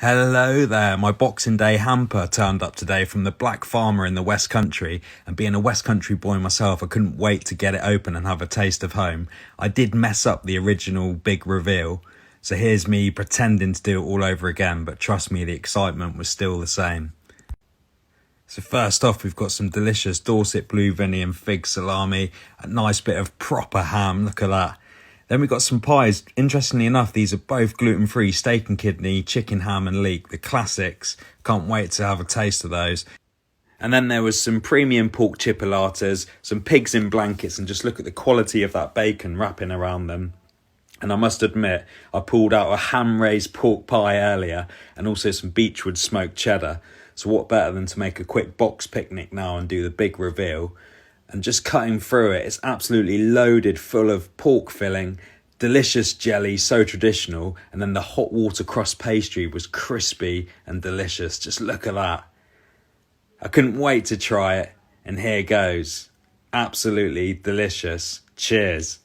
Hello there, my Boxing Day hamper turned up today from the Black Farmer in the West Country, and being a West Country boy myself, I couldn't wait to get it open and have a taste of home. I did mess up the original big reveal, so here's me pretending to do it all over again, but trust me, the excitement was still the same. So first off, we've got some delicious Dorset blue vinny and fig salami, a nice bit of proper ham, look at that. Then we've got some pies. Interestingly enough, these are both gluten-free, steak and kidney, chicken ham and leek, the classics. Can't wait to have a taste of those. And then there was some premium pork chipolatas, some pigs in blankets, and just look at the quality of that bacon wrapping around them. And I must admit, I pulled out a ham-raised pork pie earlier and also some beechwood smoked cheddar. So what better than to make a quick box picnic now and do the big reveal. And just cutting through it, it's absolutely loaded full of pork filling, delicious jelly, so traditional, and then the hot water crust pastry was crispy and delicious. Just look at that. I couldn't wait to try it, and here goes. Absolutely delicious. Cheers.